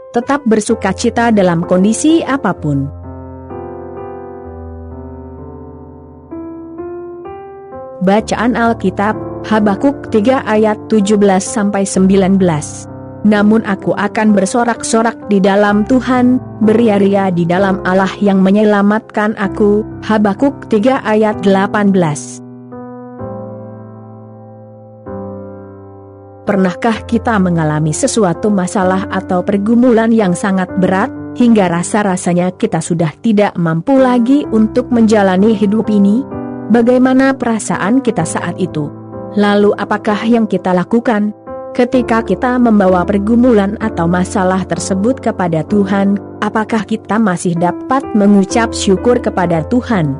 tetap bersukacita dalam kondisi apapun. Bacaan Alkitab, Habakuk 3 ayat 17-19. Namun aku akan bersorak-sorak di dalam Tuhan, beria-ria di dalam Allah yang menyelamatkan aku. Habakuk 3 ayat 18. Pernahkah kita mengalami sesuatu masalah atau pergumulan yang sangat berat, hingga rasa-rasanya kita sudah tidak mampu lagi untuk menjalani hidup ini? Bagaimana perasaan kita saat itu? Lalu apakah yang kita lakukan? Ketika kita membawa pergumulan atau masalah tersebut kepada Tuhan, apakah kita masih dapat mengucap syukur kepada Tuhan?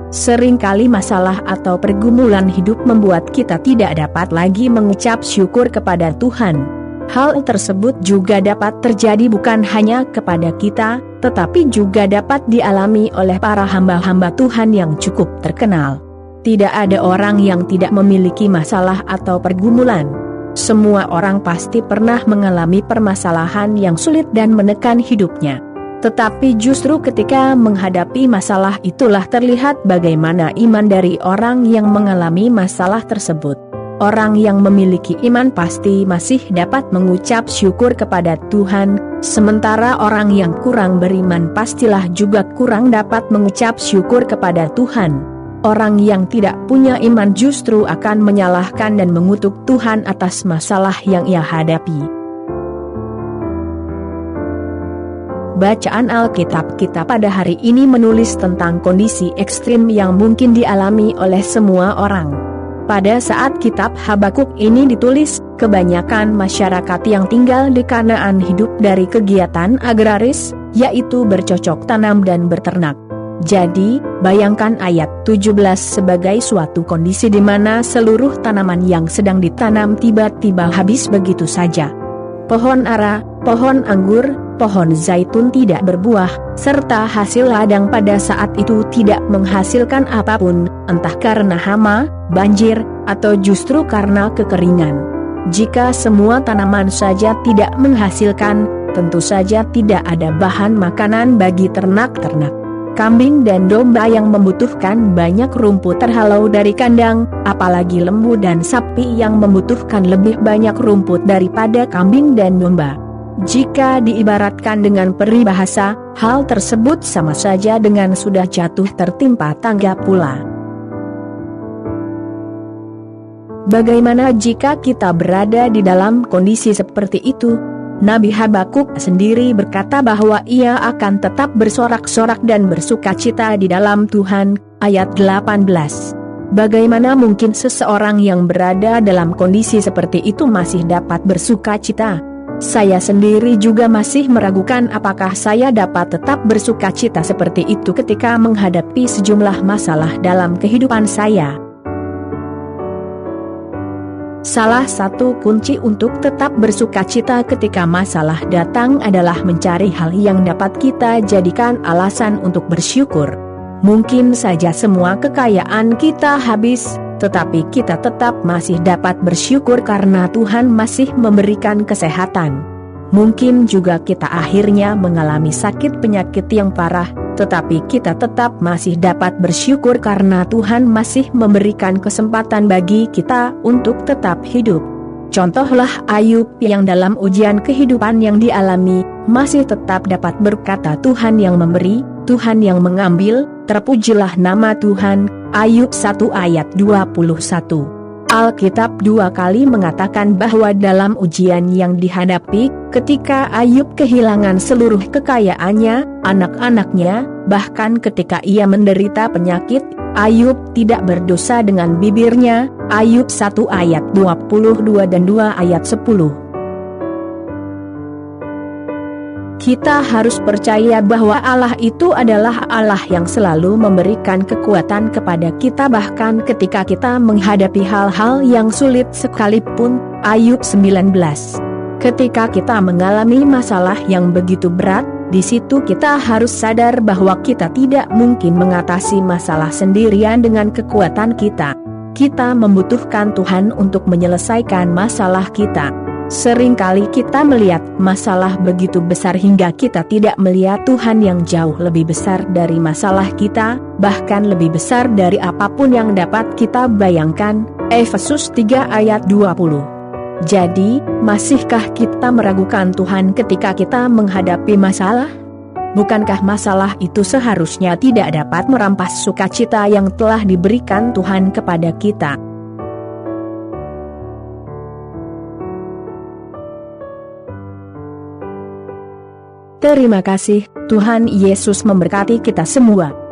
Seringkali masalah atau pergumulan hidup membuat kita tidak dapat lagi mengucap syukur kepada Tuhan. Hal tersebut juga dapat terjadi bukan hanya kepada kita, tetapi juga dapat dialami oleh para hamba-hamba Tuhan yang cukup terkenal. Tidak ada orang yang tidak memiliki masalah atau pergumulan. Semua orang pasti pernah mengalami permasalahan yang sulit dan menekan hidupnya. Tetapi justru ketika menghadapi masalah itulah terlihat bagaimana iman dari orang yang mengalami masalah tersebut. Orang yang memiliki iman pasti masih dapat mengucap syukur kepada Tuhan, sementara orang yang kurang beriman pastilah juga kurang dapat mengucap syukur kepada Tuhan. Orang yang tidak punya iman justru akan menyalahkan dan mengutuk Tuhan atas masalah yang ia hadapi. Bacaan Alkitab kita pada hari ini menulis tentang kondisi ekstrim yang mungkin dialami oleh semua orang. Pada saat kitab Habakuk ini ditulis, kebanyakan masyarakat yang tinggal di Kanaan hidup dari kegiatan agraris, yaitu bercocok tanam dan berternak. Jadi, bayangkan ayat 17 sebagai suatu kondisi di mana seluruh tanaman yang sedang ditanam tiba-tiba habis begitu saja. Pohon ara, pohon anggur, pohon zaitun tidak berbuah, serta hasil ladang pada saat itu tidak menghasilkan apapun, entah karena hama, banjir, atau justru karena kekeringan. Jika semua tanaman saja tidak menghasilkan, tentu saja tidak ada bahan makanan bagi ternak-ternak. Kambing dan domba yang membutuhkan banyak rumput terhalau dari kandang, apalagi lembu dan sapi yang membutuhkan lebih banyak rumput daripada kambing dan domba. Jika diibaratkan dengan peribahasa, hal tersebut sama saja dengan sudah jatuh tertimpa tangga pula. Bagaimana jika kita berada di dalam kondisi seperti itu? Nabi Habakuk sendiri berkata bahwa ia akan tetap bersorak-sorak dan bersukacita di dalam Tuhan, ayat 18. Bagaimana mungkin seseorang yang berada dalam kondisi seperti itu masih dapat bersukacita? Saya sendiri juga masih meragukan apakah saya dapat tetap bersukacita seperti itu ketika menghadapi sejumlah masalah dalam kehidupan saya. Salah satu kunci untuk tetap bersukacita ketika masalah datang adalah mencari hal yang dapat kita jadikan alasan untuk bersyukur. Mungkin saja semua kekayaan kita habis, tetapi kita tetap masih dapat bersyukur karena Tuhan masih memberikan kesehatan. Mungkin juga kita akhirnya mengalami sakit penyakit yang parah, tetapi kita tetap masih dapat bersyukur karena Tuhan masih memberikan kesempatan bagi kita untuk tetap hidup. Contohlah Ayub yang dalam ujian kehidupan yang dialami, masih tetap dapat berkata Tuhan yang memberi, Tuhan yang mengambil, terpujilah nama Tuhan. Ayub 1 ayat 21. Alkitab 2 kali mengatakan bahwa dalam ujian yang dihadapi, ketika Ayub kehilangan seluruh kekayaannya, anak-anaknya, bahkan ketika ia menderita penyakit, Ayub tidak berdosa dengan bibirnya. Ayub 1 ayat 22 dan 2 ayat 10. Kita harus percaya bahwa Allah itu adalah Allah yang selalu memberikan kekuatan kepada kita bahkan ketika kita menghadapi hal-hal yang sulit sekalipun. Ayub 19. Ketika kita mengalami masalah yang begitu berat, di situ kita harus sadar bahwa kita tidak mungkin mengatasi masalah sendirian dengan kekuatan kita. Kita membutuhkan Tuhan untuk menyelesaikan masalah kita. Seringkali kita melihat masalah begitu besar hingga kita tidak melihat Tuhan yang jauh lebih besar dari masalah kita, bahkan lebih besar dari apapun yang dapat kita bayangkan. Efesus 3 ayat 20. Jadi, masihkah kita meragukan Tuhan ketika kita menghadapi masalah? Bukankah masalah itu seharusnya tidak dapat merampas sukacita yang telah diberikan Tuhan kepada kita? Terima kasih, Tuhan Yesus memberkati kita semua.